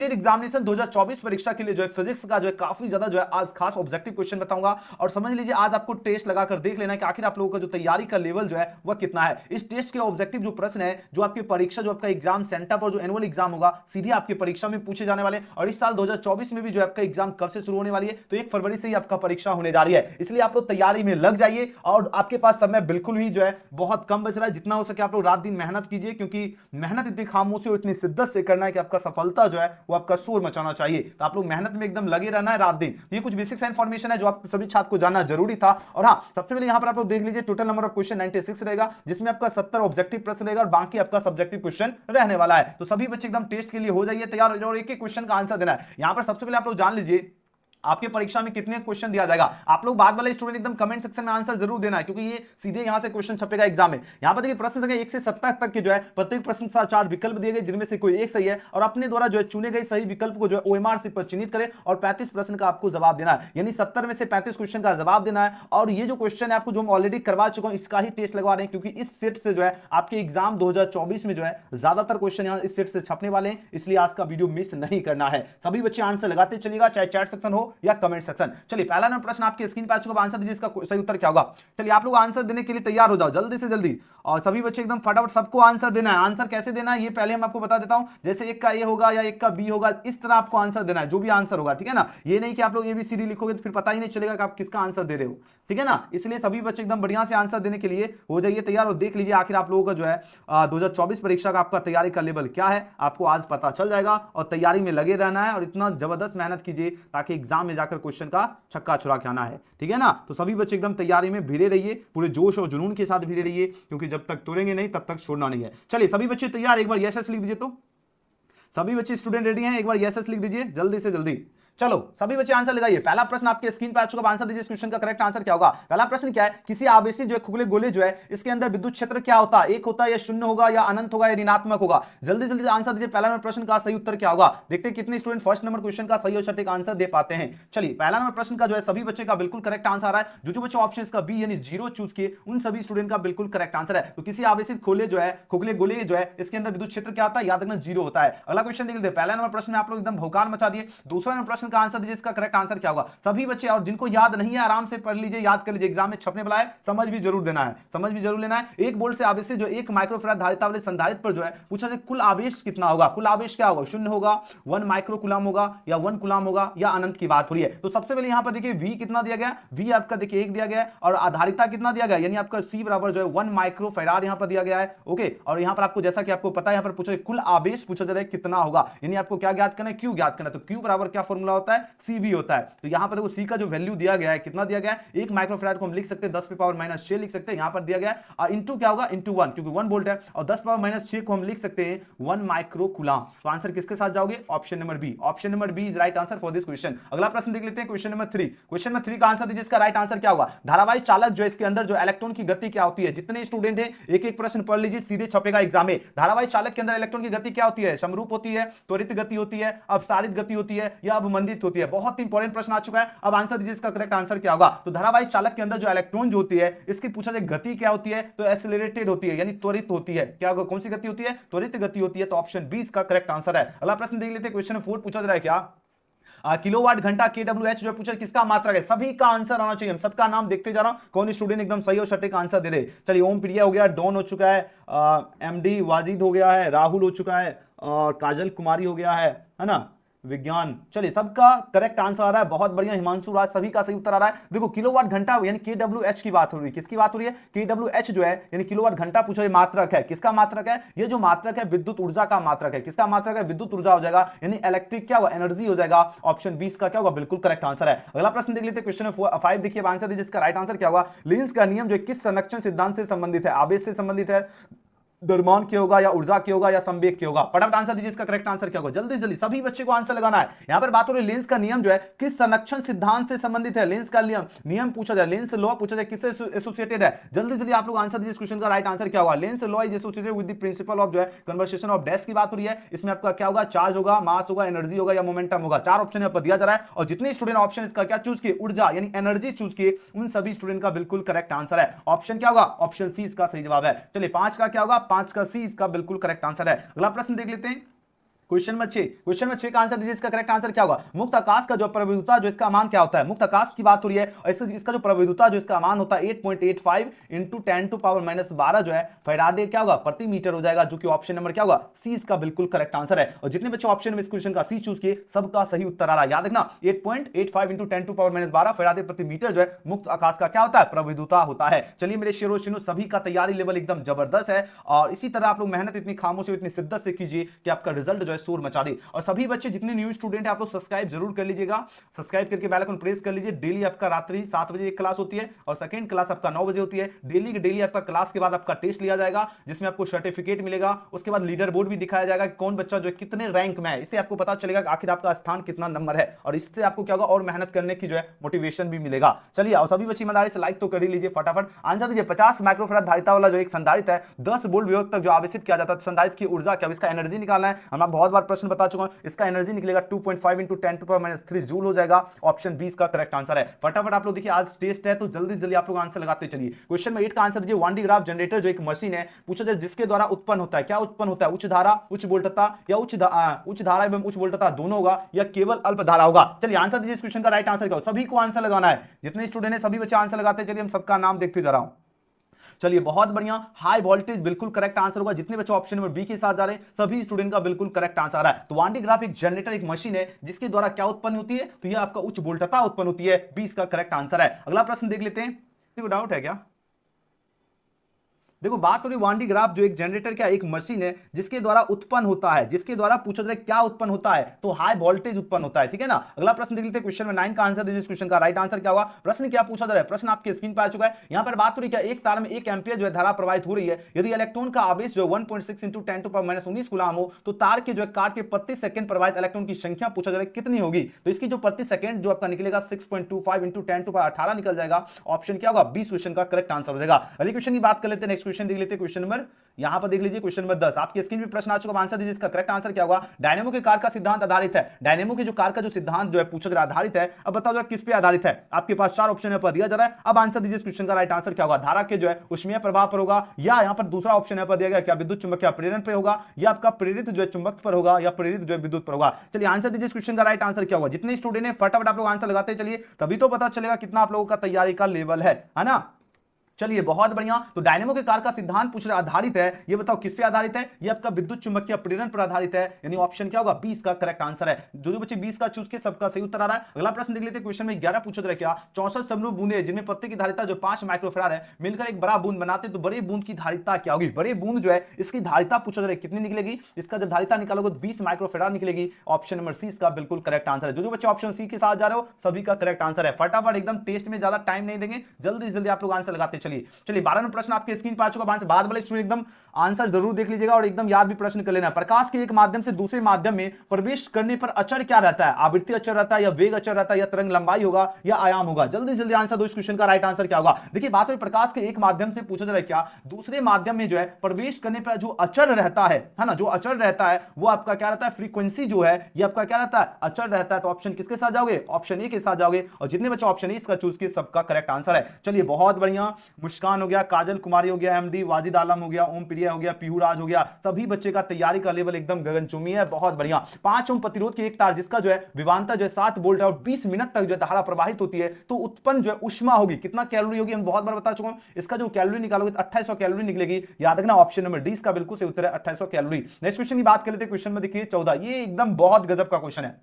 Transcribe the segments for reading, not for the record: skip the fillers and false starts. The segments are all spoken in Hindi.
एग्जामिनेशन 2024 परीक्षा के लिए जो है फिजिक्स का जो है काफी ज्यादा जो है आज खास ऑब्जेक्टिव क्वेश्चन बताऊंगा। और समझ लीजिए आज आपको टेस्ट लगाकर देख लेना है कि आखिर आप लोगों का जो तैयारी का लेवल जो है वह कितना है। इस टेस्ट के ऑब्जेक्टिव जो प्रश्न है, जो आपकी परीक्षा, जो आपका एग्जाम सेंटर पर जो एनुअल एग्जाम होगा सीधे आपकी परीक्षा में पूछे जाने वाले। और इस साल 2024 में भी जो आपका एग्जाम कब से शुरू होने वाली है, तो 1 फरवरी से ही आपका परीक्षा होने जा रही है। इसलिए आप लोग तैयारी में लग जाइए और आपके पास समय बिल्कुल ही जो है बहुत कम बच रहा है। जितना हो सके आप लोग रात दिन मेहनत कीजिए, क्योंकि मेहनत इतनी खामोशी और इतनी शिद्दत से करना है कि आपका सफलता जो है वो आपका शोर मचाना चाहिए। तो आप लोग मेहनत में एकदम लगे रहना है रात दिन। ये कुछ बेसिक इन्फॉर्मेशन है जो आप सभी छात्र को जानना जरूरी था। और हाँ, सबसे पहले यहां पर आप लोग देख लीजिए टोटल नंबर ऑफ क्वेश्चन 96 रहेगा, जिसमें आपका 70 ऑब्जेक्टिव प्रश्न रहेगा और बाकी आपका सब्जेक्टिव क्वेश्चन रहने वाला है। तो सभी बच्चे एकदम टेस्ट के लिए हो जाइए तैयार और एक एक क्वेश्चन का आंसर देना है। यहां पर सबसे पहले आप लोग जान लीजिए आपके परीक्षा में कितने क्वेश्चन दिया जाएगा। आप लोग बाद वाले स्टूडेंट एकदम कमेंट सेक्शन में आंसर जरूर देना है, क्योंकि ये सीधे यहां से क्वेश्चन छपेगा एग्जाम में। यहां पर देखिए प्रश्न संख्या 1 से 70 तक के जो है प्रत्येक प्रश्न के साथ 4 विकल्प दिए गए, जिनमें से कोई एक सही है और अपने द्वारा जो है चुने गए सही विकल्प को जो है ओएमआर शीट पर चिन्हित करें और 35 प्रश्न का आपको जवाब देना है। यानी 70 में से 35 क्वेश्चन का जवाब देना है। और ये जो क्वेश्चन है आपको जो हम ऑलरेडी करवा चुका हूं, इसका ही टेस्ट लगवा रहे हैं, क्योंकि इस सेट से जो है आपके एग्जाम 2024 में जो है ज्यादातर क्वेश्चन यहां इस सेट से छपने वाले हैं। इसलिए आज का वीडियो मिस नहीं करना है। सभी बच्चे आंसर लगाते चलिएगा, चाहे चैट सेक्शन हो या कमेंट सेक्शन। चलिए पहला नंबर प्रश्न आपके स्क्रीन पर आ चुका है, आंसर दीजिए, इसका सही उत्तर क्या होगा। चलिए आप लोग आंसर देने के लिए तैयार हो जाओ जल्दी से जल्दी, और सभी बच्चे एकदम फटाफट सबको आंसर देना है। आंसर कैसे देना है ये पहले हम आपको बता देता हूं। जैसे एक का ए होगा या एक का बी होगा, इस तरह आपको आंसर देना है जो भी आंसर होगा, ठीक है ना। ये नहीं कि आप लोग एबीसीडी लिखोगे तो फिर पता ही नहीं चलेगा कि आप किसका आंसर दे रहे हो, ठीक है ना। इसलिए सभी बच्चे एकदम बढ़िया से आंसर देने के लिए हो जाइए तैयार और देख लीजिए आखिर आप लोगों का जो है 2024 परीक्षा का आपका तैयारी का लेवल क्या है, आपको आज पता चल जाएगा। और तैयारी में लगे रहना है और इतना जबरदस्त मेहनत कीजिए ताकि एग्जाम में जाकर क्वेश्चन का छक्का छुड़ा के आना है, ठीक है ना। तो सभी बच्चे एकदम तैयारी में भिड़े रहिए, पूरे जोश और जुनून के साथ भिड़े रहिए, क्योंकि जब तक तोड़ेंगे नहीं तब तक छोड़ना नहीं है। चलिए सभी बच्चे तैयार, एक बार यस यस लिख दीजिए। तो सभी बच्चे स्टूडेंट रेडी हैं, एक बार यस यस लिख दीजिए जल्दी से जल्दी। चलो सभी बच्चे आंसर लगाइए। पहला प्रश्न आपके स्क्रीन पर आ चुका है, आंसर दीजिए इस क्वेश्चन का करेक्ट आंसर क्या होगा। पहला प्रश्न क्या है, किसी आवेशी जो है खुले गोले जो है इसके अंदर विद्युत क्षेत्र क्या होता है, एक होता है या शून्य होगा या अनंत होगा या ऋणात्मक होगा। जल्दी जल्दी आंसर दीजिए। पहला नंबर प्रश्न का सही उत्तर क्या होगा, देखते हैं कितने स्टूडेंट फर्स्ट नंबर क्वेश्चन का सही और सटीक आंसर दे पाते हैं। चलिए पहला नंबर प्रश्न का जो है सभी बच्चे का बिल्कुल करेक्ट आंसर आ रहा है। जो बच्चे ऑप्शन का बी यानी 0 चूज किए उन सभी स्टूडेंट का बिल्कुल करेक्ट आंसर है। तो किसी आवेशित खोले जो है खुले गोले जो है इसके अंदर विद्युत क्षेत्र क्या होता है, याद रखना 0 होता है। अगला क्वेश्चन देख लेते हैं। पहला नंबर प्रश्न में आप लोग एकदम भौकाल मचा दिए। दूसरा नंबर प्रश्न का आंसर दीजिए, इसका करेक्ट आंसर क्या होगा। सभी बच्चे और जिनको याद नहीं है आराम से पढ़ लीजिए, याद कर लीजिए, एग्जाम में छपने वाला है, समझ भी जरूर देना है, समझ भी जरूर लेना है। एक वोल्ट से आवेश से जो 1 माइक्रोफैराड धारिता वाले संधारित्र पर जो है पूछा जाए कुल आवेश कितना होगा। कुल आवेश क्या होगा, शून्य होगा, 1 माइक्रो कूलम होगा या 1 कूलम होगा या अनंत की बात हो रही है। तो सबसे पहले यहां पर देखिए v कितना दिया गया, v आपका देखिए 1 दिया गया है और आधारिता कितना दिया गया, यानी आपका c बराबर जो है 1 माइक्रोफैराड यहां पर दिया गया है। ओके, और यहां पर आपको जैसा कि आपको पता है यहां पर पूछा कुल आवेश पूछा जा रहा है कितना होगा, यानी आपको क्या ज्ञात करना है, q ज्ञात करना है। तो q बराबर क्या फॉर्मूला होता है, cv होता है। तो यहां पर देखो c का जो वैल्यू दिया गया है, कितना दिया गया है, 1 माइक्रोफैराड को हम लिख सकते हैं 10 की पावर -6 लिख सकते हैं, यहां पर दिया गया है। और इंटू क्या होगा, इंटू 1, क्योंकि 1 वोल्ट है, और 10 पावर -6 को हम लिख सकते हैं 1 माइक्रो कूलम। तो आंसर किसके साथ जाओगे, option number B. Option number B is right answer for this question. अगला प्रश्न देख लेते हैं, क्वेश्चन नंबर 3। क्वेश्चन नंबर 3 का आंसर दीजिए, इसका राइट आंसर क्या होगा। धारावाही चालक जो इसके अंदर जो इलेक्ट्रॉन की गति क्या होती है। जितने स्टूडेंट है एक एक प्रश्न पढ़ लीजिए, सीधे छपेगा एग्जाम में। धारावाही चालक के अंदर इलेक्ट्रॉन की गति क्या होती है, समरूप होती है, त्वरित गति होती है, अपसारित गति होती है या अवमंदित होती है। बहुत इंपॉर्टेंट प्रश्न आ चुका है। अब आंसर दीजिए, इसका करेक्ट आंसर क्या होगा। तो धारावाही चालक के अंदर जो इलेक्ट्रॉन जो होती है इसकी पूछा जाए गति क्या होती है, तो एक्सेलरेटेड होती है, यानी त्वरित होती है। क्या होगा, कौन सी गति होती है, त्वरित गति होती है। तो ऑप्शन बी इसका करेक्ट आंसर है। अगला प्रश्न देख लेते हैं, क्वेश्चन 4 पूछा जा रहा है क्या, किलोवाट घंटा KWH जो पूछा किसका मात्रक है। सभी का आंसर आना चाहिए, हम सबका नाम देखते जा रहा हूं, कौन स्टूडेंट एकदम सही और सटीक आंसर दे दे। चलिए ओम प्रिया हो गया, डॉन हो चुका है, MD वाजिद हो गया है, राहुल हो चुका है और काजल कुमारी हो गया है ना, विज्ञान। चलिए सबका करेक्ट आंसर आ रहा है, बहुत बढ़िया। हिमांशु राज, सभी का सही उत्तर आ रहा है। देखो किलोवाट घंटा यानी KWH की बात हो रही है, किसकी बात हो रही है, KWH जो है यानी किलोवाट घंटा पूछा, मात्रक है, किसका मात्रक है, ये जो मात्रक है विद्युत ऊर्जा का मात्रक है। किसका मात्रक है, विद्युत ऊर्जा हो जाएगा, यानी इलेक्ट्रिक क्या होगा, एनर्जी हो जाएगा। ऑप्शन 20 का क्या होगा, बिल्कुल करेक्ट आंसर है। अगला प्रश्न देख लेते हैं, क्वेश्चन 5 देखिए, आंसर दीजिए, इसका राइट आंसर क्या होगा। लीन्स का नियम जो किस संरक्षण सिद्धांत से संबंधित है, आवेश से संबंधित है, द्रव्यमान के होगा या ऊर्जा के होगा या संवेग के होगा। फटाफट आंसर दीजिए, इसका करेक्ट आंसर क्या होगा, जल्दी जल्दी सभी बच्चे को आंसर लगाना है। यहां पर बात हो रही है लेंस का नियम जो है किस संरक्षण सिद्धांत से संबंधित है। लेंस का नियम पूछा जाए, लेंस लॉ पूछा जाए, किससे एसोसिएटेड है। जल्दी जल्दी आप लोग आंसर दीजिए, इस क्वेश्चन का राइट आंसर क्या होगा। Lenz law is associated with the principle of जो है कन्वर्सेशन ऑफ डैश की बात हो रही है। इसमें आपका क्या होगा, चार्ज होगा, मास होगा, एनर्जी होगा या मोमेंटम होगा। 4 ऑप्शन यहां पर दिया जा रहा है और जितने स्टूडेंट ऑप्शन इसका क्या चूज किए, ऊर्जा यानी एनर्जी चूज किए, उन सभी स्टूडेंट का बिल्कुल करेक्ट आंसर है। ऑप्शन क्या होगा, ऑप्शन सी इसका सही जवाब है। चलिए 5 का क्या होगा, 5 का सी इसका बिल्कुल करेक्ट आंसर है। अगला प्रश्न देख लेते हैं, क्वेश्चन में 6 का आंसर दीजिए। इसका करेक्ट आंसर क्या होगा? मुक्त आकाश का जो प्रवेदुता जो इसका मान क्या होता है? मुक्त आकाश की बात हो रही है और इसका जो प्रवेदुता जो इसका मान होता है 8.85 इंटू 10⁻⁻12 जो है फैराडे क्या होगा? प्रति मीटर हो जाएगा, जो कि ऑप्शन नंबर क्या होगा? सी इसका बिल्कुल करेक्ट आंसर है। और जितने बच्चे ऑप्शन में इस क्वेश्चन का सी चूज किए सबका सही उत्तर आ रहा है। याद रखना 8.85 इंटू 10⁻⁻12 फैराडे प्रति मीटर जो है मुक्त आकाश का क्या होता है? प्रवेदुता होता है। चलिए मेरे शेरो शिनो सभी का तैयारी लेवल एकदम जबरदस्त है और इसी तरह आप लोग मेहनत इतनी खामोशी इतनी शिद्दत से कीजिए कि आपका रिजल्ट जो है शोर मचा दे। और सभी बच्चे जितने न्यू स्टूडेंट है आप लोग सब्सक्राइब जरूर कर लीजिएगा, सब्सक्राइब करके बेल आइकन प्रेस कर लीजिए। डेली आपका रात्रि 7 बजे एक क्लास होती है और सेकंड क्लास आपका 9 बजे होती है। डेली की डेली आपका क्लास के बाद आपका टेस्ट लिया जाएगा जिसमें आपको सर्टिफिकेट मिलेगा। उसके बाद लीडर बोर्ड भी दिखाया जाएगा कि कौन बच्चा जो है कितने रैंक में है, इससे आपको पता चलेगा कि आखिर आपका स्थान कितना नंबर है और इससे आपको क्या होगा और मेहनत करने की जो है मोटिवेशन भी मिलेगा। चलिए और सभी बच्चे ईमानदारी से लाइक तो कर ही लीजिए फटाफट। आंसर दीजिए 50 माइक्रोफैराड धारिता वाला जो एक संधारित्र है 10 वोल्ट विभव तक जो आवेशित किया जाता है, संधारित्र की ऊर्जा क्या, इसका एनर्जी निकालना है। हम बहुत बार प्रश्न बता चुका हूं, इसका एनर्जी निकलेगा 2.5 इंटू 10⁻³ जूल हो जाएगा। ऑप्शन 20 का करेक्ट आंसर है। फटाफट आप लोग देखिए आज टेस्ट है तो जल्दी जल्दी आप लोग आंसर लगाते चलिए। क्वेश्चन में 8 का आंसर दीजिए। 1D ग्राफ जनरेटर जो एक मशीन है पूछा जाए जिसके द्वारा उत्पन्न होता है, क्या उत्पन्न होता है? उच्च धारा, उच्च वोल्टता या उच्च धारा एवं उच्च वोल्टता दोनों होगा या केवल अल्प धारा होगा? चलिए आंसर दीजिए। इस क्वेश्चन का राइट आंसर क्या होगा? सभी को आंसर लगाना है, जितने स्टूडेंट है सभी बच्चे आंसर लगाते हैं। चलिए हम सबका नाम देखते जा रहा हूं। चलिए बहुत बढ़िया, हाई वोल्टेज बिल्कुल करेक्ट आंसर होगा। जितने बच्चे ऑप्शन नंबर बी के साथ जा रहे हैं सभी स्टूडेंट का बिल्कुल करेक्ट आंसर आ रहा है। तो 1D ग्राफ एक जनरेटर एक मशीन है जिसके द्वारा क्या उत्पन्न होती है? तो यह आपका उच्च वोल्टता उत्पन्न होती है। 20 का करेक्ट आंसर है। अगला प्रश्न देख लेते हैं। किसी को डाउट है क्या? देखो बात हो रही 1D ग्राफ जो एक जनरेटर क्या एक मशीन है जिसके द्वारा उत्पन्न होता है, जिसके द्वारा पूछा जाए क्या उत्पन्न होता है? तो हाई वोल्टेज उत्पन्न होता है, ठीक है ना। अगला प्रश्न देख लेते हैं। क्वेश्चन में 9 का आंसर दीजिए। इस क्वेश्चन का राइट आंसर क्या होगा? प्रश्न क्या पूछा जा रहा है? प्रश्न आपके स्क्रीन पर आ चुका है। यहां पर बात हो रही क्या एक तार में 1 एम्पीयर जो है धारा प्रवाहित हो रही है। यदि इलेक्ट्रॉन का आवेश जो 1.6 इंटू 10⁻⁻19 कूलम हो तो तार के जो है काट के प्रति सेकंड प्रवाहित इलेक्ट्रॉन की संख्या पूछा जा रहा है कितनी होगी? तो इसकी जो प्रति सेकंड जो आपका निकलेगा 6.25 इंटू 10⁻18 निकल जाएगा। ऑप्शन क्या होगा? 20 क्वेश्चन का करेक्ट आंसर हो जाएगा। अगले क्वेश्चन की बात कर लेते हैं। नेक्स्ट क्वेश्चन देख लेते हैं। क्वेश्चन यहां पर देख लीजिए क्वेश्चन नंबर 10 आपकी स्क्रीन पे प्रश्न आ चुका है। आंसर दीजिए। इसका करेक्ट आंसर क्या होगा? डायनेमो के कार्य का सिद्धांत आधारित है। डायनेमो के जो कार्य का जो सिद्धांत जो है पूछा जा रहा है आधारित है। अब बताओ जरा किस पे आधारित है? आपके पास 4 ऑप्शन पर दिया जा रहा है। अब आंसर दीजिए। इस क्वेश्चन का राइट आंसर क्या होगा? धारा के जो है ऊष्मीय प्रभाव पर होगा या यहां पर दूसरा ऑप्शन यहां पर दिया गया क्या विद्युत चुंबकीय प्रेरण पर होगा या आपका प्रेरित जो है चुंबक पर होगा या प्रेरित जो है विद्युत पर होगा? चलिए आंसर दीजिए। इस क्वेश्चन का राइट आंसर क्या होगा? जितने स्टूडेंट है फटाफट आप लोग आंसर लगाते चलिए, तभी तो पता चलेगा कितना आप लोगों का तैयारी का लेवल है ना। चलिए बहुत बढ़िया। तो डायनेमो के कार्य का सिद्धांत पूछ आधारित है, ये बताओ किस पे आधारित है? ये आपका विद्युत चुंबकीय प्रेरण पर आधारित है, यानी ऑप्शन क्या होगा? 20 का करेक्ट आंसर है। जो बच्चे 20 का चूज के सबका सही उत्तर आ रहा है। अगला प्रश्न देख लेते हैं। क्वेश्चन में 11 पूछा रहा क्या 64 समरूप बूंदे जिनमें प्रत्येक की धारिता जो 5 माइक्रोफैराड है मिलकर एक बड़ा बूंद बनाते तो बड़े बूंद की धारिता क्या होगी? बड़े बूंद जो है इसकी धारिता पूछा रहा है कितनी निकलेगी? इसका जब धारिता निकालोगे 20 माइक्रोफैराड निकलेगी। ऑप्शन नंबर सी इसका बिल्कुल करेक्ट आंसर है। जो बच्चे ऑप्शन सी के साथ जा रहे हो सभी का करेक्ट आंसर है। फटाफट एकदम टेस्ट में ज्यादा टाइम नहीं देंगे, जल्दी जल्दी आप लोग आंसर लगाते चलिए। 12 प्रश्न आपके स्क्रीन पर आ चुका है। बाद वाले स्टूडेंट एकदम आंसर जरूर देख लीजिएगा और एकदम याद भी प्रश्न कर लेना। प्रकाश के एक माध्यम से दूसरे माध्यम में प्रवेश करने पर अचर क्या रहता है? आवृत्ति अचर रहता है या वेग अचर रहता है या तरंग लंबाई होगा या आयाम होगा? जल्दी जल्दी आंसर दो। इस क्वेश्चन का राइट आंसर क्या होगा? देखिए बात हुई प्रकाश के एक माध्यम से पूछा जा रहा है क्या दूसरे माध्यम में जो है प्रवेश करने पर जो अचर रहता है ना, जो अचर रहता है वो आपका क्या रहता है? फ्रीक्वेंसी जो है ये आपका क्या रहता है? अचर रहता है। तो ऑप्शन किसके साथ जाओगे? ऑप्शन ए के साथ जाओगे। और जितने बच्चे ऑप्शन ए इसका चूज किए सबका करेक्ट आंसर है। चलिए बहुत बढ़िया। मुस्कान हो गया, काजल कुमारी हो गया, एमडी वाजिद आलम हो गया, ओम प्रिया हो गया, पीहू राज हो गया, सभी बच्चे का तैयारी का लेवल एकदम गगनचुंबी है। बहुत बढ़िया। 5 ओम प्रतिरोध की एक तार जिसका जो है विभवांतर जो है 7 वोल्ट है और 20 मिनट तक जो है धारा प्रवाहित होती है तो उत्पन्न जो है ऊष्मा होगी कितना कैलोरी होगी? हम बहुत बार बता चुका हूं। इसका जो कैलोरी निकालोगे 2800 कैलोरी निकलेगी। याद रखना ऑप्शन नंबर डी इसका बिल्कुल सही उत्तर है 2800 कैलोरी। नेक्स्ट क्वेश्चन की बात कर लेते हैं। क्वेश्चन में देखिए 14, ये एकदम बहुत गजब का क्वेश्चन है।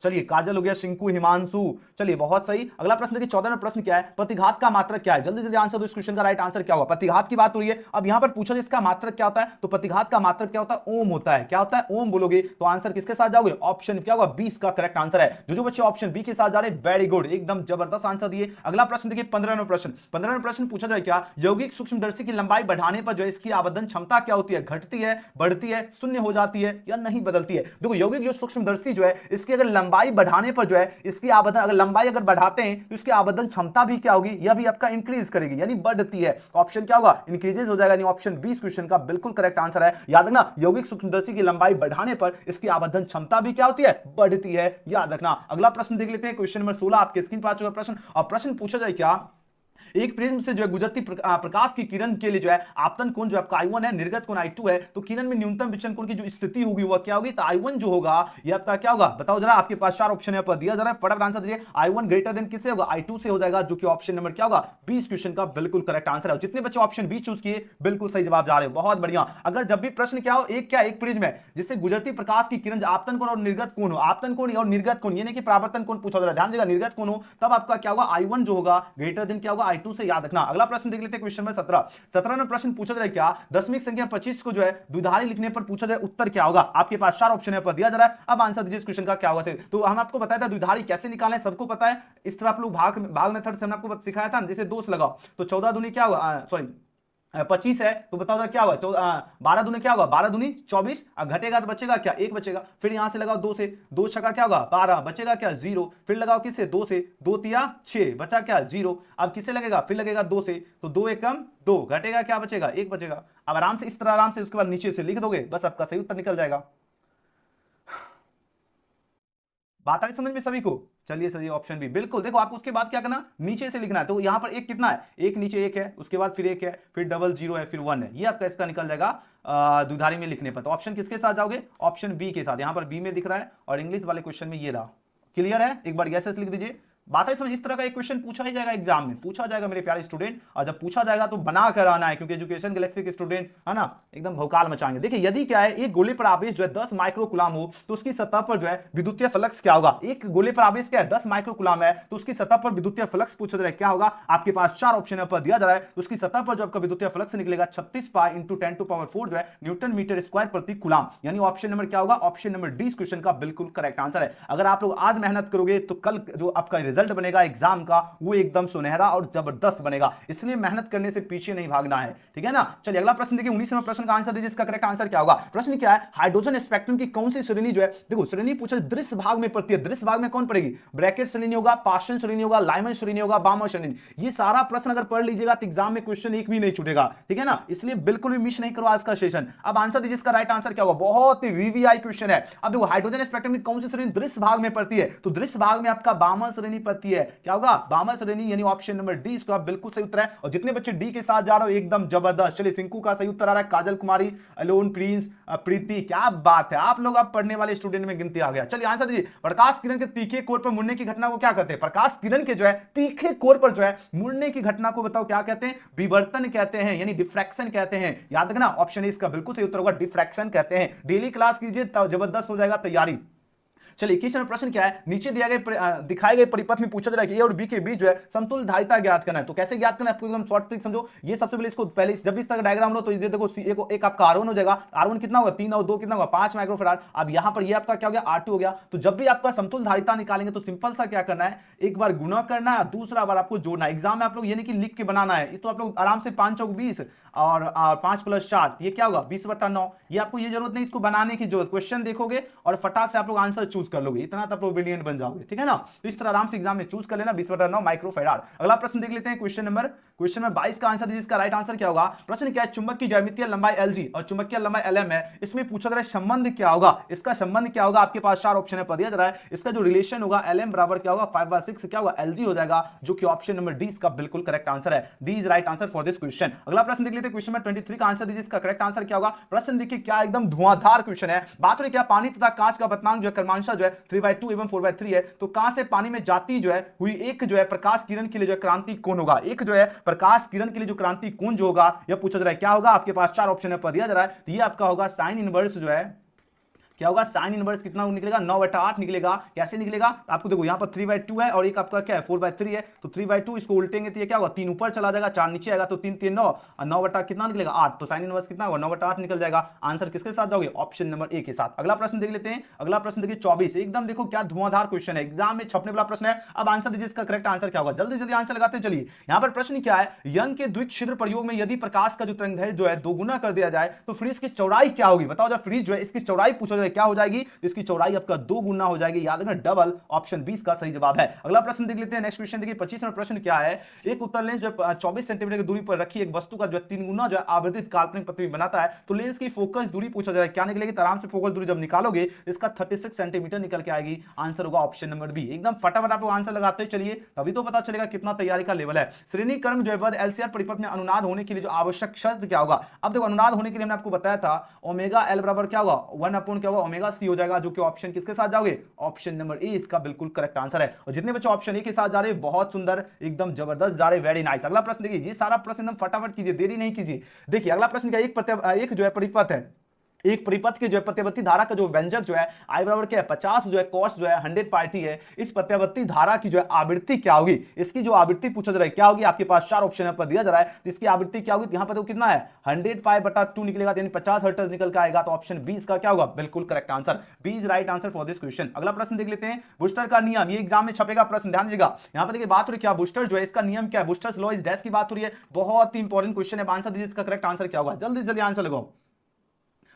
चलिए काजल हो गया, शिंकू, हिमांशु, चलिए बहुत सही। अगला प्रश्न देखिए 14 में प्रश्न क्या है? प्रतिघात का मात्रक क्या है? जल्दी जल्दी आंसर दो। इस क्वेश्चन का राइट आंसर क्या होगा? प्रतिघात की बात हो रही है। अब यहां पर पूछा इसका मात्रक क्या होता है? तो प्रतिघात का मात्रक क्या होता है? ओम होता है। क्या होता है? ओम बोलोगे तो आंसर किसके साथ जाओगे? ऑप्शन क्या होगा? 20 का करेक्ट आंसर है। जो बच्चे ऑप्शन बी के साथ जा रहे हैं वेरी गुड, एकदम जबरदस्त आंसर दिए। अगला प्रश्न देखिए 15वां प्रश्न। 15वां प्रश्न पूछा जाए क्या यौगिक सूक्ष्मदर्शी की लंबाई बढ़ाने पर जो इसकी आवेदन क्षमता क्या होती है? घटती है, बढ़ती है, शून्य हो जाती है या नहीं बदलती है? देखो यौगिक जो सूक्ष्मदर्शी जो है इसकी अगर लंबाई बढ़ाने पर जो है इसकी आवेदन अगर लंबाई अगर बढ़ाते हैं तो इसकी आवेदन क्षमता भी क्या होगी? यह भी आपका इंक्रीज करेगी यानी बढ़ती है। ऑप्शन क्या होगा? इंक्रीजेस हो जाएगा यानी ऑप्शन 20 क्वेश्चन का बिल्कुल करेक्ट आंसर है। याद रखना यौगिक सूक्ष्मदर्शी की लंबाई बढ़ाने पर इसकी आवेदन क्षमता भी क्या होती है? बढ़ती है। याद रखना। अगला प्रश्न देख लेते हैं। क्वेश्चन नंबर 16 आपके स्क्रीन पर आ चुका प्रश्न और प्रश्न पूछा जाए क्या एक प्रिज्म से जो है गुजरती प्रकाश की किरण के लिए जो है आपतन कोण जो आपका I1 है, निर्गत कोण I2 है, तो किरण में न्यूनतम विचलन कोण की जो स्थिति होगी वह क्या होगी? तो I1 जो होगा ये आपका क्या होगा? बताओ जरा, आपके पास 4 ऑप्शन यहाँ पर दिया जा रहा है, फटाफट आंसर दीजिए। I1 ग्रेटर देन किससे होगा? I2 से हो जाएगा, जो कि ऑप्शन नंबर क्या होगा? 20 क्वेश्चन का बिल्कुल करेक्ट आंसर है। जितने बच्चे ऑप्शन बी चूज किए बिल्कुल सही जवाब जा रहे हो, बहुत बढ़िया। अगर जब भी प्रश्न क्या हो, एक प्रिज्म है जिससे गुजरती प्रकाश की किरण आपतन कोण और निर्गत कोण हो, आपतन कोण और निर्गत कोण यानी कि परावर्तन कोण पूछा जा रहा है, ध्यान देगा, निर्गत कोण हो, तब आपका क्या होगा? I1 जो होगा ग्रेटर देन क्या होगा? I2 से, याद रखना। अगला प्रश्न देख लेते हैं, क्वेश्चन नंबर 17 में प्रश्न पूछा जाए क्या दशमिक संख्या 25 को जो है द्विधारी लिखने पर पूछा जाए उत्तर क्या होगा? आपके पास 4 ऑप्शन पर दिया जा रहा है, अब आंसर दीजिए इस क्वेश्चन का क्या होगा। तो हम आपको बताया था द्विधारी कैसे निकालें, सबको पता है। इस तरह आप लोग भाग मेथड से हमने आपको सिखाया था, जैसे 2 से लगाओ तो 14 दूनी क्या होगा? सॉरी 25 है, तो बताओ जरा क्या होगा? 12 दूनी क्या होगा? 12 दूनी 24, घटेगा तो बचेगा क्या? 1 बचेगा। फिर यहां से लगाओ 2 से, 2 छका क्या होगा? 12, बचेगा क्या? 0। फिर लगाओ किससे? 2 से, 2 तिया 6, बचा क्या? 0। अब किससे लगेगा? फिर लगेगा 2 से, तो 2 एकम 2, घटेगा क्या? बचेगा 1 बचेगा। अब आराम से इस तरह आराम से उसके बाद नीचे से लिख दोगे, बस आपका सही उत्तर निकल जाएगा। बात आ रही समझ में सभी को? चलिए सही, ऑप्शन बी बिल्कुल। देखो आपको उसके बाद क्या करना, नीचे से लिखना है। तो यहां पर एक कितना है? एक नीचे एक है, उसके बाद फिर एक है, फिर डबल 0 है, फिर 1 है। ये आपका इसका निकल जाएगा द्विधारी में लिखने पर। तो ऑप्शन किसके साथ जाओगे? ऑप्शन बी के साथ। यहां पर बी में दिख रहा है और इंग्लिश वाले क्वेश्चन में ये रहा। क्लियर है? एक बार यस लिख दीजिए। बात है समझ, इस तरह का एक क्वेश्चन पूछा ही जाएगा एग्जाम में, पूछा जाएगा मेरे प्यारे स्टूडेंट। और जब पूछा जाएगा तो बना कर आना है, क्योंकि एजुकेशन गैलेक्सी के स्टूडेंट है ना, एकदम भौकाल मचाएंगे। देखिए यदि क्या है, एक गोले पर आवेश जो है 10 माइक्रोकुलाम हो, तो उसकी सतह पर जो है विद्युतीय फ्लक्स क्या होगा? एक गोले पर आवेश क्या है? 10 माइक्रोकुलाम है, तो उसकी सतह पर विद्युतीय फ्लक्स पूछा जा रहा है, क्या होगा? आपके पास 4 ऑप्शन पर दिया जा रहा है। तो उसकी सतह पर जो आपका विद्युतीय फ्लक्स निकलेगा 36 पाई इंटू 10⁴ जो है न्यूटन मीटर स्क्वायर प्रति कुलाम, यानी ऑप्शन नंबर क्या होगा? ऑप्शन नंबर डी इस क्वेश्चन का बिल्कुल करेक्ट आंसर है। अगर आप लोग आज मेहनत करोगे तो कल जो आपका रिजल्ट बनेगा एग्जाम का, वो एकदम सुनहरा और जबरदस्त बनेगा। इसलिए मेहनत करने से पीछे नहीं भागना है, ठीक है ना। चलिए अगला प्रश्न देखिए, 19वें प्रश्न का आंसर दीजिए, इसका करेक्ट आंसर क्या होगा? प्रश्न क्या है? हाइड्रोजन स्पेक्ट्रम की कौन सी श्रेणी जो है, देखो श्रेणी पूछा दृश्य भाग में पड़ती है, दृश्य भाग में कौन पड़ेगी? ब्रैकेट श्रेणी होगा, पार्शियल श्रेणी होगा, लाइमन श्रेणी होगा, बामर श्रेणी। ये सारा प्रश्न अगर पढ़ लीजिएगा तो एग्जाम में क्वेश्चन एक भी नहीं छूटेगा, ठीक है ना। इसलिए बिल्कुल भी मिस नहीं करो आज का सेशन। अब आंसर दीजिए, इसका राइट आंसर क्या होगा? बहुत ही वीवीआई क्वेश्चन है। अब देखो हाइड्रोजन स्पेक्ट्रम की कौन सी श्रेणी दृश्य भाग में पड़ती है? तो दृश्य भाग में आपका बामर श्रेणी पड़ती है। क्या होगा? बामर श्रेणी, यानी ऑप्शन नंबर डी इसका बिल्कुल सही उत्तर है। और जितने बच्चे डी के साथ जा रहे हो एकदम जबरदस्त। चलिए सिंकू का सही उत्तर आ रहा है, काजल कुमारी, अलोन, प्रिंस, प्रीति, क्या बात है, आप लोग अब पढ़ने वाले स्टूडेंट में गिनती आ गया। चलिए आंसर दीजिए, प्रकाश किरण के तीखे कोर पर मुड़ने की घटना को क्या कहते हैं? प्रकाश किरण के जो है तीखे कोर पर जो है मुड़ने की घटना को बताओ क्या कहते हैं? विवर्तन कहते हैं, यानी डिफ्रैक्शन कहते हैं। याद रखना, ऑप्शन ए इसका बिल्कुल सही उत्तर होगा, डिफ्रैक्शन कहते हैं। डेली क्लास कीजिए, जबरदस्त हो जाएगा तैयारी। चलिए 21 नंबर प्रश्न क्या है? नीचे दिखाए गए परिपथ में पूछा जा रहा है कि ए और बी के बीच जो है समतुल्य धारिता ज्ञात करना है। तो कैसे ज्ञात करना है? आपको एकदम शॉर्ट ट्रिक समझो। ये सबसे पहले इसको पहले जब इस तरह डायग्राम लो तो ये देखो एक आपका R1 हो जाएगा। R1 कितना होगा? 3 और 2 कितना होगा? 5 माइक्रोफैराड। अब यहां पर ये आपका क्या हो गया? R2 हो गया। तो जब भी आपका समतुल्य धारिता निकालेंगे तो सिंपल सा क्या करना है, एक बार गुणा करना है, दूसरा बार आपको जोड़ना है। एग्जाम में आप लोग ये नहीं कि लिख के बनाना है, इस तो आप लोग आराम से 5 चौक 20 और 5 + 4 ये क्या होगा? 20/9। ये आपको ये जरूरत नहीं इसको बनाने की जरूरत, क्वेश्चन देखोगे और फटाक से आप लोग आंसर चूज कर लोगे, इतना तब ब्रिलियंट बन जाओगे, ठीक है ना। तो इस तरह आराम से एग्जाम में चूज कर लेना, 20/9 माइक्रोफैराड। अगला प्रश्न देख लेते हैं, क्वेश्चन नंबर 22 का आंसर दीजिए, इसका राइट आंसर क्या होगा? प्रश्न क्या है? चुंबक की ज्यामितीय लंबाई Lg और चुंबकीय लंबाई Lm है, इसमें पूछा जा रहा है संबंध क्या होगा? इसका संबंध क्या होगा? आपके पास 4 ऑप्शन है, दिया जा रहा है। इसका जो रिलेशन होगा Lm बराबर क्या होगा? 5/6 क्या होगा? Lg हो जाएगा, जो कि ऑप्शन नंबर डी इसका बिल्कुल करेक्ट आंसर है। D is right answer for this question. अगला प्रश्न देख लेते हैं, क्वेश्चन नंबर 23 का आंसर दीजिए, इसका करेक्ट आंसर क्या होगा? प्रश्न देखिए क्या एकदम धुआंधार क्वेश्चन है। बात हो रही क्या? पानी तथा कांच का बतनांक जो है क्रमांशः जो है 3/2 एवं 4/3 है। तो कांच से पानी में जाती जो है हुई एक जो है प्रकाश किरण के लिए जो है क्रांति कोण होगा, एक जो है प्रकाश किरण के लिए जो क्रांति कोण जो होगा यह पूछा जा रहा है, क्या होगा? आपके पास 4 ऑप्शन पर दिया जा रहा है। ये आपका होगा साइन इनवर्स जो है, क्या होगा? साइन इनवर्स कितना निकलेगा? 9/8 निकलेगा। कैसे निकलेगा? आपको देखो यहाँ पर 3/2 है और एक आपका क्या है? 4/3 है। तो 3/2 इसको उल्टेंगे तो ये क्या होगा? 3 ऊपर चला जाएगा, 4 नीचे आएगा, तो 3 3 9 और 9 कितना निकलेगा? 8। तो साइन इनवर्स कितना होगा? 9/8 निकल जाएगा। आंसर किसके साथ जाओगे? ऑप्शन नंबर ए के साथ। अगला प्रश्न देख लेते हैं। अगला प्रश्न देखिए 24, एकदम देखो क्या धुआंधार क्वेश्चन है, एग्जाम में छपने वाला प्रश्न है। अब आंसर दीजिए, इसका करेक्ट आंसर क्या होगा? जल्दी जल्दी आंसर लगाते चलिए। यहाँ पर प्रश्न क्या है? यंग के द्विक छिद्र प्रयोग में यदि प्रकाश का जो तरंगदैर्घ्य जो है दोगुना कर दिया जाए तो फ्रिज की चौड़ाई क्या होगी? बताओ जब फ्रिज जो है इसकी चौड़ाई पूछा जाए जाए क्या हो जाएगी, तो इसकी चौड़ाई आपका 2 गुना हो जाएगी, याद रखना डबल, ऑप्शन 20 का सही जवाब है। अगला प्रश्न देख लेते हैं। नेक्स्ट क्वेश्चन देखिए 25वां प्रश्न क्या है, एक उत्तल लेंस जो 24 सेंटीमीटर की दूरी पर रखी एक वस्तु का जो 3 गुना जो आवर्धित काल्पनिक प्रतिबिंब बनाता है, तो लेंस की फोकस दूरी पूछा जा रहा है, क्या निकलेगी, तो आराम से फोकस दूरी जब निकालोगे इसका 36 सेंटीमीटर निकल के आएगी। आंसर होगा ऑप्शन नंबर बी। एकदम फटाफट आप लोग आंसर लगाते हैं, चलिए तभी तो पता चलेगा कितना तैयारी का लेवल है। श्रेणी क्रम जो है एलसीआर परिपथ में अनुनाद होने के लिए जो आवश्यक शर्त क्या होगा। अब देखो अनुनाद होने के लिए मैंने आपको बताया था ओमेगा एल बराबर क्या होगा, 1 क्या होगा, ओमेगा सी हो जाएगा, जो कि ऑप्शन किसके साथ जाओगे, ऑप्शन नंबर ए इसका बिल्कुल करेक्ट आंसर है। और जितने बच्चे ऑप्शन ए के साथ जा रहे हैं बहुत सुंदर, एकदम जबरदस्त जा रहे, वेरी नाइस। अगला प्रश्न देखिए, ये सारा प्रश्न एकदम फटाफट कीजिए, देरी नहीं कीजिए। देखिए अगला प्रश्न क्या, एक जो है परिपथ है, एक परिपथ के जो है प्रत्यावर्ती धारा का जो व्यंजक जो है आई बराबर क्या है 50 जो है cos जो है 100 पाई है। इस प्रत्यावर्ती धारा की जो है आवृत्ति क्या होगी, इसकी जो आवृत्ति पूछा जा रहा है क्या होगी, आपके पास 4 ऑप्शन पर दिया जा रहा है, तो इसकी आवृत्ति क्या होगी, यहां पर तो कितना है 100 पाई बटा 2 निकलेगा, यानी 50 हर्ट्ज निकल के आएगा, तो ऑप्शन 20 का क्या होगा, बिल्कुल correct answer, B is right answer for this question. अगला प्रश्न देख लेते हैं, बुस्टर का नियम, ये एग्जाम में छपेगा प्रश्न, ध्यान दीजिएगा। यहां पर देखिए बात हो रही है क्या, बुस्टर जो है इसका नियम क्या है, बुस्टर्स लॉ इज डैश की बात हो रही है, बहुत ही इंपॉर्टेंट क्वेश्चन है, आंसर दीजिए इसका करेक्ट आंसर क्या होगा, जल्दी जल्दी आंसर लगाओ।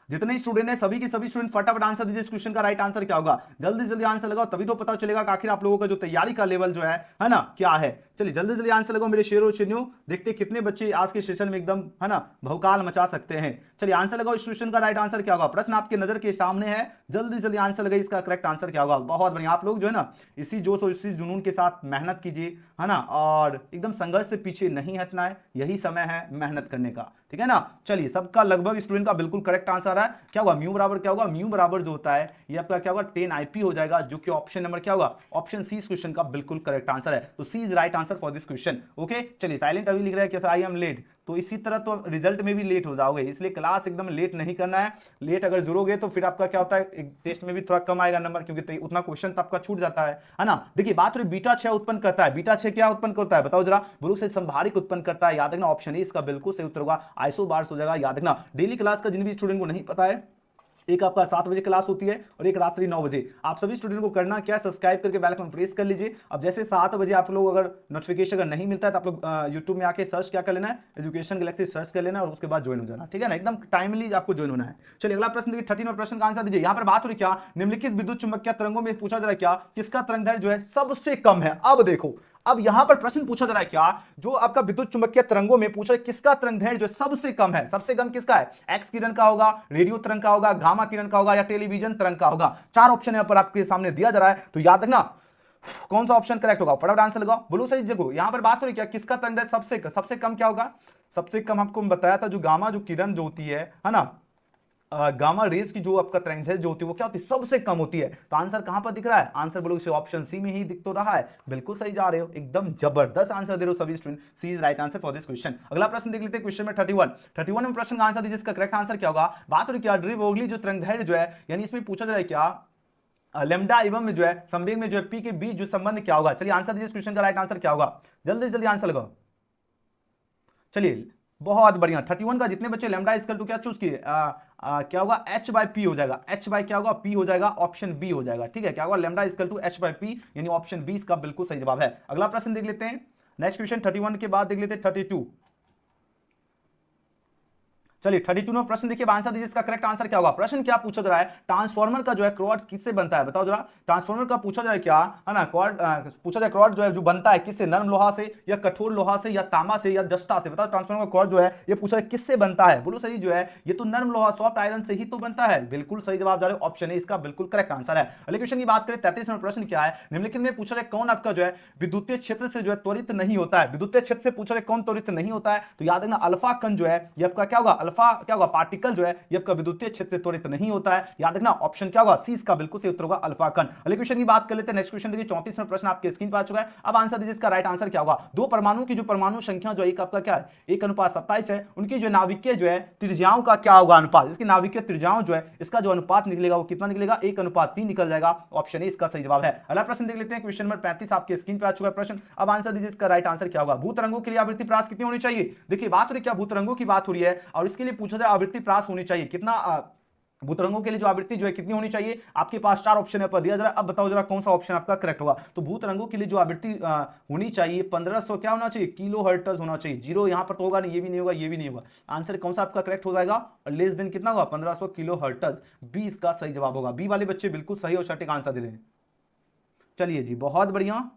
जितने स्टूडेंट हैं सभी के सभी स्टूडेंट फटाफट आंसर दीजिए, इस क्वेश्चन का राइट आंसर क्या होगा, जल्दी जल्दी आंसर लगाओ, तभी तो पता चलेगा कि आखिर आप लोगों का जो तैयारी का लेवल जो है ना क्या है। चलिए जल्दी जल्दी आंसर लगाओ मेरे शेरों शेरों, देखते कितने बच्चे आज के सेशन में एकदम है ना भौकाल मचा सकते हैं। चलिए आंसर लगाओ, इस क्वेश्चन का राइट आंसर क्या होगा, प्रश्न आपके नजर के सामने है, जल्दी जल्दी आंसर लगाइए, इसका करेक्ट आंसर क्या होगा। बहुत बढ़िया, आप लोग जो है ना इसी जोश और इसी जुनून के साथ मेहनत कीजिए, है ना, और एकदम संघर्ष से पीछे नहीं हटना है, यही समय है मेहनत करने का, ठीक है ना। चलिए सबका लगभग स्टूडेंट का बिल्कुल करेक्ट आंसर है, क्या होगा म्यू बराबर क्या होगा, म्यू बराबर जो होता है ये आपका क्या होगा 10 IP हो जाएगा, जो कि ऑप्शन नंबर क्या होगा, ऑप्शन सी इस क्वेश्चन का बिल्कुल करेक्ट आंसर है, तो C is right answer for this question. Okay चलिए साइलेंट अभी लिख रहा है कैसा, आई एम लेट, तो इसी तरह तो रिजल्ट में भी लेट हो जाओगे, इसलिए क्लास एकदम लेट नहीं करना है, लेट अगर जुड़ोगे तो फिर आपका क्या होता है टेस्ट में भी थोड़ा कम आएगा नंबर, क्योंकि उतना क्वेश्चन तो आपका छूट जाता है ना। देखिए बात हो रही बीटा 6 उत्पन्न करता है, बीटा 6 क्या उत्पन्न करता है बताओ जरा, ब्रुक से संभारिक उत्पन्न करता है, याद रखना ऑप्शन ए इसका बिल्कुल सही उत्तर होगा, आइसोबार्स हो जाएगा, याद रखना। डेली क्लास का जिन भी स्टूडेंट को नहीं पता है, एक आपका 7 बजे क्लास होती है और एक रात्रि 9 बजे, आप सभी स्टूडेंट को करना क्या, सब्सक्राइब करके बेल आइकन प्रेस कर लीजिए। अब जैसे 7 बजे आप लोग अगर नोटिफिकेशन अगर नहीं मिलता है तो आप लोग यूट्यूब में आके सर्च क्या कर लेना है, एजुकेशन गैलेक्सी सर्च कर लेना और उसके बाद ज्वाइन हो जाना, ठीक है ना, एकदम टाइमली आपको ज्वाइन होना है। चलिए अगला प्रश्न देखिए 13 प्रश्न का आंसर दीजिए। यहाँ पर बात हो रही क्या, निम्नलिखित विद्युत चुंबकीय तरंगों में पूछा जा रहा है क्या, किसका तरंग दैर्घ्य जो है सबसे कम है। अब देखो अब यहां पर प्रश्न पूछा जा रहा है क्या, जो आपका विद्युत चुंबकीय तरंगों में पूछा है किसका तरंग दैर्घ्य जो सबसे कम है, सबसे कम किसका है, एक्स किरण का होगा, रेडियो तरंग का होगा, गामा किरण का होगा या टेलीविजन तरंग का होगा। 4 ऑप्शन यहां पर आपके सामने दिया जा रहा है, तो याद रखना कौन सा ऑप्शन करेक्ट होगा, फटाफट आंसर लगाओ, बोलो सही जगह। यहां पर बात हो रही क्या, किसका तरंग दैर्घ्य सबसे कम क्या होगा, सबसे कम आपको बताया था जो गामा जो किरण जो होती है ना, गामा रेज की जो आपका तरंग दैर्घ्य जो होती है वो क्या होती है सबसे कम होती है, तो आंसर कहां पर दिख रहा है, आंसर बोलो इसे ऑप्शन सी में ही दिख तो रहा है, बिल्कुल सही जा रहे हो, एकदम जबरदस्त आंसर दे रहे हो सभी student, C is right answer for this question. अगला प्रश्न देख लेते हैं क्वेश्चन में 31 में प्रश्न का आंसर दीजिए, इसका करेक्ट आंसर क्या होगा। बात हो रही क्या, ड्री वोगली जो तरंग दैर्घ्य जो है, यानी इसमें पूछा जा रहा है क्या लेमडा एवं जो है संवेग में जो है पी के बीच जो संबंध क्या होगा। चलिए आंसर दीजिए, इस क्वेश्चन का राइट आंसर क्या होगा, जल्दी जल्दी आंसर लगाओ। चलिए बहुत बढ़िया, 31 का जितने बच्चे लेमडा इक्वल टू क्या चूज किए, क्या होगा h बाय पी हो जाएगा, h बाय क्या होगा p हो जाएगा, ऑप्शन बी हो जाएगा, ठीक है, क्या होगा lambda equal to h by P, यानी ऑप्शन बी इसका बिल्कुल सही जवाब है। अगला प्रश्न देख लेते हैं, नेक्स्ट क्वेश्चन 31 के बाद देख लेते हैं 32। चलिए 32 में प्रश्न देखिए, आंसर दीजिए, इसका करेक्ट आंसर क्या होगा। प्रश्न क्या पूछा जा रहा है, ट्रांसफार्मर का जो है क्रॉड किससे बनता है बताओ जरा, ट्रांसफार्मर का पूछा जा रहा है क्या, है ना, पूछा जाए क्रॉड जो है जो बनता है किससे, नरम लोहा से या कठोर लोहा से या तांबा से या जस्ता से, बताओ ट्रांसफार्मर का क्रॉड जो है ये पूछा है किससे बनता है, बोलो सही जो है ये तो नरम लोहा सॉफ्ट आयरन से ही तो बनता है, बिल्कुल सही जवाब जा रहे हो, ऑप्शन ए इसका बिल्कुल करेक्ट आंसर है। अगले क्वेश्चन की बात करें 33 में प्रश्न क्या है, निम्नलिखित में पूछा जाए कौन आपका जो है विद्युतीय क्षेत्र से जो है त्वरित नहीं होता है, विद्युतीय क्षेत्र से पूछा जाए कौन त्वरित नहीं होता है, तो याद रखना अल्फा कण जो है ये आपका क्या होगा, अल्फा क्या होगा पार्टिकल जो है ये आपका विद्युतीय क्षेत्र से त्वरित नहीं होता है, याद रखना ऑप्शन क्या होगा सी इसका बिल्कुल सही उत्तर होगा अल्फा कण। अगले क्वेश्चन की बात कर लेते हैं, नेक्स्ट क्वेश्चन देखिए 34वां प्रश्न आपके स्क्रीन पर आ चुका है, अब आंसर दीजिए, इसका राइट आंसर क्या होगा। दो परमाणु की जो परमाणु संख्या जो एक आपका क्या है 1:27 है, उनकी जो नाभिकीय जो है त्रिज्याओं का क्या होगा अनुपात, इसकी नाभिकीय त्रिज्याओं जो है इसका जो अनुपात निकलेगा वो कितना निकलेगा 1:3 निकल जाएगा, ऑप्शन ए इसका सही जवाब है। अगला प्रश्न देख लेते हैं, क्वेश्चन नंबर 35 आपके स्क्रीन पर आ चुका है प्रश्न, अब आंसर दीजिए, इसका राइट आंसर क्या होगा। भूतरंगों के लिए आवृत्ति प्रास कितनी होनी चाहिए, देखिए बात हो रही क्या भूतरंगों की बात हो रही है और इसके लिए पूछा जाए आवृत्ति प्रास होनी चाहिए कितना भूतरंगों के लिए जो आवृत्ति जो है कितनी होनी चाहिए, आपके पास 4 ऑप्शन है पर दिया जरा, अब बताओ जरा कौन सा ऑप्शन आपका करेक्ट होगा। तो भूतरंगों के लिए जो आवृत्ति होनी चाहिए 1500 क्या होना चाहिए, किलो हर्ट्ज होना चाहिए। जीरो यहां पर तो होगा नहीं, ये भी नहीं होगा, ये भी नहीं होगा। आंसर कौन सा आपका करेक्ट हो जाएगा, और लेस देन कितना होगा, 1500 किलो हर्ट्ज। बी इसका सही जवाब होगा। बी वाले बच्चे बिल्कुल सही और सटीक आंसर दे रहे हैं। चलिए जी, बहुत बढ़िया,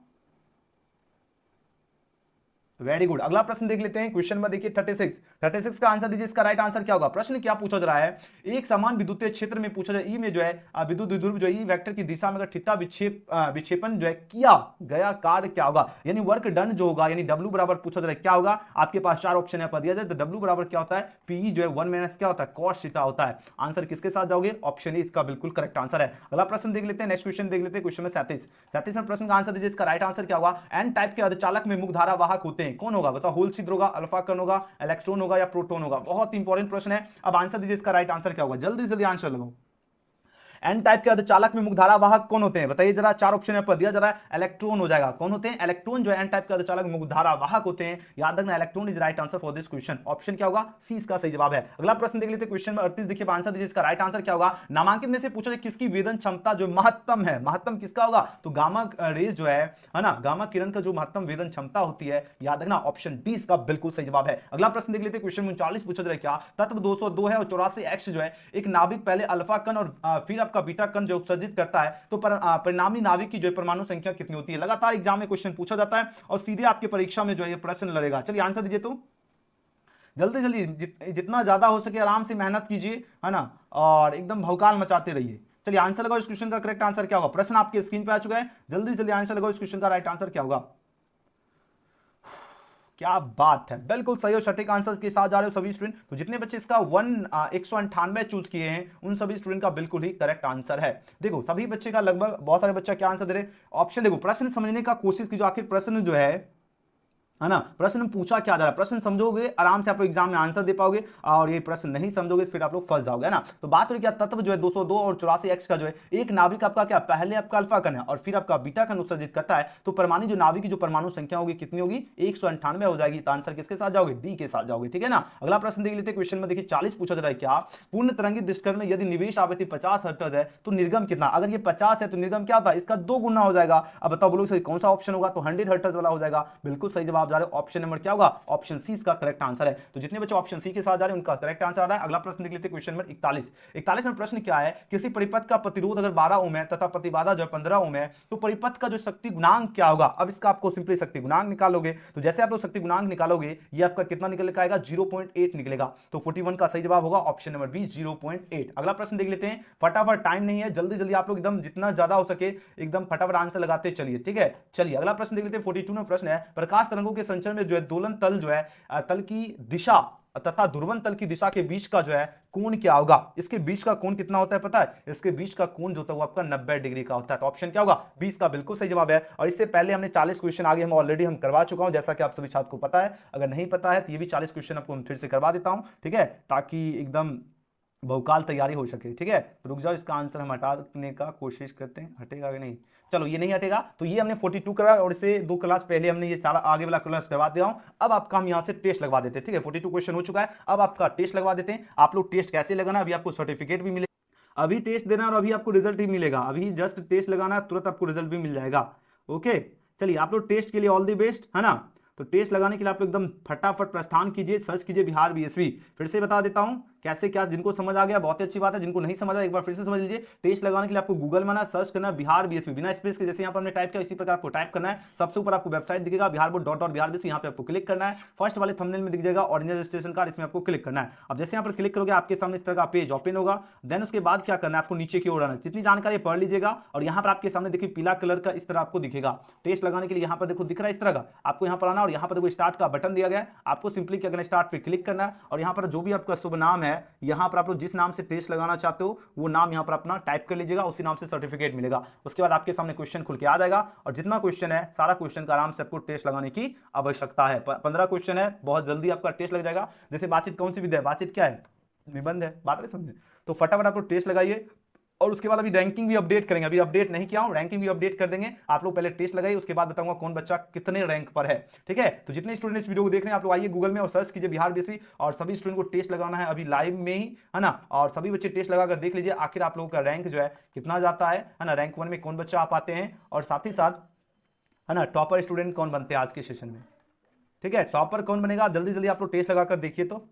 वेरी गुड। अगला प्रश्न देख लेते हैं। क्वेश्चन में देखिए 36 का आंसर दीजिए। इसका राइट आंसर क्या होगा। प्रश्न क्या पूछा जा रहा है, एक समान विद्युतीय क्षेत्र में पूछा जाए, ई में जो है विद्युत द्विध्रुव जो ई वेक्टर की दिशा में अगर थीटा विक्षेपण जो है किया गया कार्य क्या होगा, यानी वर्क डन जो होगा, यानी डब्ल्यू बराबर पूछा जा रहा है क्या होगा। आपके पास 4 ऑप्शन है पर दिया जाए तो डब्ल्यू बराबर क्या होता है, पी जो है 1 माइनस क्या होता है, कॉस थीटा होता है। आंसर किसके साथ जाओगे, ऑप्शन ए इसका बिल्कुल करेक्ट आंसर है। अगला प्रश्न देख लेते हैं, नेक्स्ट क्वेश्चन देख लेते हैं। क्वेश्चन में 37 में प्रश्न का आंसर दीजिए। इसका राइट आंसर क्या होगा। एन टाइप के अर्धचालक में मुक्त धारा वाहक होते हैं, कौन होगा बताओ। होल छिद्र होगा, अल्फा कण होगा, इलेक्ट्रॉन होगा या प्रोटॉन होगा। बहुत इंपॉर्टेंट प्रश्न है। अब आंसर दीजिए, इसका राइट आंसर क्या होगा, जल्दी जल्दी आंसर लगाओ। एन टाइप के अर्धचालक में मुक्त धारा वाहक कौन होते हैं, बताइए जरा। 4 ऑप्शन है पर दिया जा रहा है, इलेक्ट्रॉन हो जाएगा। कौन होते हैं, इलेक्ट्रॉन जो है एन टाइप के अर्धचालक में मुक्त धारा वाहक होते हैं। याद रखना, electron is right answer for this question. Option क्या होगा, सी इसका सही जवाब है। अगला प्रश्न देख लेते हैं। क्वेश्चन में 38 देखिए, आंसर दीजिए। इसका राइट आंसर क्या होगा। नामांकित में से पूछा जाए किसकी वेदन क्षमता जो महत्तम है, महत्तम किसका होगा, तो गामा रेज जो है ना, गामा किरण का जो महत्तम वेदन क्षमता होती है, याद रखना ऑप्शन डी इसका बिल्कुल सही जवाब है। अगला प्रश्न देख लेते हैं। क्वेश्चन 39 पूछा जाए क्या तत्व 202 है और 84 एक्स जो है एक नाभिक पहले अल्फा कण और फिर आपका बीटा कण जो उत्सर्जित करता है, तो परिणामी नाभिक की जो परमाणु संख्या कितनी होती है। लगातार एग्जाम में क्वेश्चन पूछा जाता है और सीधे आपके परीक्षा में जो है ये प्रश्न लड़ेगा। चलिए आंसर दीजिए, तो जल्दी जल्दी जितना ज्यादा हो सके आराम से मेहनत कीजिए, है ना, और एकदम भौकाल मचाते रहिए। चलिए आंसर लगाओ, इस क्वेश्चन का करेक्ट आंसर क्या होगा। प्रश्न आपके स्क्रीन पे आ चुका है, जल्दी जल्दी आंसर लगाओ, इस क्वेश्चन का राइट आंसर क्या होगा। क्या बात है, बिल्कुल सही और सटीक आंसर के साथ जा रहे हो सभी स्टूडेंट। तो जितने बच्चे इसका 198 चूज किए हैं उन सभी स्टूडेंट का बिल्कुल ही करेक्ट आंसर है। देखो सभी बच्चे का लगभग, बहुत सारे बच्चे क्या आंसर दे रहे हैं, ऑप्शन देखो। प्रश्न समझने का कोशिश कीजिए, आखिर प्रश्न जो है ना, प्रश्न पूछा क्या जा रहा है। प्रश्न समझोगे आराम से आप लोग एग्जाम में आंसर दे पाओगे, और ये प्रश्न नहीं समझोगे फिर आप लोग फंस जाओगे, है ना। तो बात हो रही क्या, तत्व जो है 202 और 84 एक्स का जो है एक नाभिक आपका क्या, पहले आपका अल्फा कण है और फिर आपका बीटा कण उत्सर्जित करता है, तो परमाणु जो नाभिक की जो परमाणु संख्या होगी कितनी होगी, 198 हो जाएगी। तो आंसर किसके साथ जाओगे, डी के साथ जाओगे, ठीक है ना। अगला प्रश्न देख लेते हैं। क्वेश्चन में देखिए 40 पूछा जा रहा है क्या, पूर्ण तरंगित डिस्कन में यदि निवेश आवृत्ति 50 हर्ट्ज है तो निर्गम कितना। अगर ये 50 है तो निर्गम क्या था, इसका 2 गुना हो जाएगा। अब बताओ बोलो सही कौन सा ऑप्शन होगा, तो 100 हर्ट्ज वाला हो जाएगा। बिल्कुल सही जवाब जा रहे हो, ऑप्शन नंबर क्या होगा, ऑप्शन सी इसका करेक्ट आंसर है। तो जितने बच्चे ऑप्शन सी के साथ जा रहे हैं उनका करेक्ट आंसर आ रहा है। अगला प्रश्न देख लेते हैं। क्वेश्चन नंबर 41 में प्रश्न क्या है, किसी परिपथ का प्रतिरोध अगर 12 ओम है तथा प्रतिबाधा जो है 15 ओम है, तो परिपथ का जो शक्ति गुणांक क्या होगा। अब इसका आपको सिंपली शक्ति गुणांक निकालोगे, तो जैसे आप लोग शक्ति गुणांक निकालोगे ये आपका कितना निकल के आएगा, 0.8 निकलेगा। तो 41 का सही जवाब होगा ऑप्शन नंबर बी, 0.8। अगला प्रश्न देख लेते हैं। फटाफट, टाइम नहीं है, जल्दी जल्दी आप लोग एकदम जितना ज्यादा हो सके एकदम फटाफट आंसर लगाते चलिए, ठीक है। चलिए अगला प्रश्न देख लेते हैं। 42 में प्रश्न है, प्रकाश तरंगों के संचरण में जो है दोलन तल जो है तल की दिशा तथा ध्रुवन तल की दिशा के बीच का जो है कोण क्या होगा। इसके बीच का कोण कितना होता है पता है, इसके बीच का कोण जो होता है वो आपका 90 डिग्री का होता है। तो ऑप्शन क्या होगा, 20 का बिल्कुल सही जवाब है। और इससे पहले हमने 40 क्वेश्चन आगे हम ऑलरेडी हम करवा चुका हूं, जैसा कि आप सभी छात्र को पता है। अगर नहीं पता है तो ये भी 40 क्वेश्चन आपको फिर से करवा देता हूं, ठीक है, ताकि एकदम बहुकाल तैयारी हो सके, ठीक है। तो रुक जाओ, इसका आंसर हम हटाने का कोशिश करते हैं, हटेगा कि नहीं। चलो ये नहीं हटेगा, तो ये हमने 42 करवाया और इससे 2 क्लास पहले हमने ये सारा आगे वाला क्लास करवा दिया हूं। अब आपका हम यहां से टेस्ट लगवा देते हैं, ठीक है। 42 क्वेश्चन हो चुका है, अब आपका टेस्ट लगवा देते हैं। आप लोग टेस्ट कैसे लगाना, अभी आपको सर्टिफिकेट भी मिलेगा, अभी टेस्ट देना और अभी आपको रिजल्ट भी मिलेगा। अभी जस्ट टेस्ट लगाना, तुरंत आपको रिजल्ट भी मिल जाएगा। ओके चलिए, आप लोग टेस्ट के लिए ऑल द बेस्ट, है ना। तो टेस्ट लगाने के लिए आप लोग एकदम फटाफट प्रस्थान कीजिए, सर्च कीजिए बिहार बीएसवी। फिर से बता देता हूं कैसे क्या, जिनको समझ आ गया बहुत ही अच्छी बात है, जिनको नहीं समझ आया एक बार फिर से समझ लीजिए। टेस्ट लगाने के लिए आपको गूगल में ना सर्च करना है बिहार बीएसवी, बिना स्पेस के, जैसे यहाँ पर हमने टाइप किया इसी प्रकार आपको टाइप करना है। सबसे ऊपर आपको वेबसाइट दिखेगा biharboard.biharBSV, यहाँ पे आपको क्लिक करना है। फर्स्ट वाले थंबनेल में दिख जाएगा ओरिजिनल रजिस्ट्रेशन कार्ड, इसमें आपको क्लिक करना है। अब जैसे यहाँ पर क्लिक करोगे आपके सामने इस तरह का पेज ओपन होगा। देन उसके बाद क्या करना है, आपको नीचे की ओर आना है, जितनी जानकारी पढ़ लीजिएगा। और यहाँ पर आपके सामने देखिए पीला कलर का इस तरह आपको दिखेगा टेस्ट लगाने के लिए, यहाँ पर देखो दिख रहा है इस तरह का। आपको यहाँ पर आना और यहाँ पर देखो स्टार्ट का बटन दिया गया है, आपको सिंपली क्या करना है, स्टार्ट पे क्लिक करना है। और यहाँ पर जो भी आपका शुभ नाम है, यहाँ पर आप जिस नाम से टेस्ट लगाना चाहते हो वो नाम यहाँ पर अपना टाइप कर लीजिएगा, उसी नाम से सर्टिफिकेट मिलेगा। उसके बाद आपके सामने क्वेश्चन खुल के आ जाएगा और जितना क्वेश्चन है सारा क्वेश्चन का आराम से आपको टेस्ट लगाने की आवश्यकता है। 15 क्वेश्चन है, बहुत जल्दी आपका टेस्ट लग जाएगा। जैसे बातचीत कौन सी विधा है, बातचीत क्या है, निबंध है, बात नहीं समझे। तो फटाफट आप लोग टेस्ट लगाइए और उसके बाद अभी रैंकिंग भी अपडेट करेंगे, अभी अपडेट नहीं किया हूं, रैंकिंग भी अपडेट कर देंगे। आप लोग पहले टेस्ट लगाइए, उसके बाद बताऊंगा कौन बच्चा कितने रैंक पर है, ठीक है। तो जितने स्टूडेंट इस वीडियो को देख रहे हैं आप लोग आइए गूगल में और सर्च कीजिए बिहार बीएसपी, और सभी स्टूडेंट को टेस्ट लगाना है अभी लाइव में ही, है ना। और सभी बच्चे टेस्ट लगाकर देख लीजिए आखिर आप लोगों का रैंक जो है कितना जाता है ना, रैंक 1 में कौन बच्चा आ पाते हैं, और साथ ही साथ है ना टॉपर स्टूडेंट कौन बनते हैं आज के सेशन में, ठीक है। टॉपर कौन बनेगा जल्दी जल्दी आप लोग टेस्ट लगाकर देखिए तो।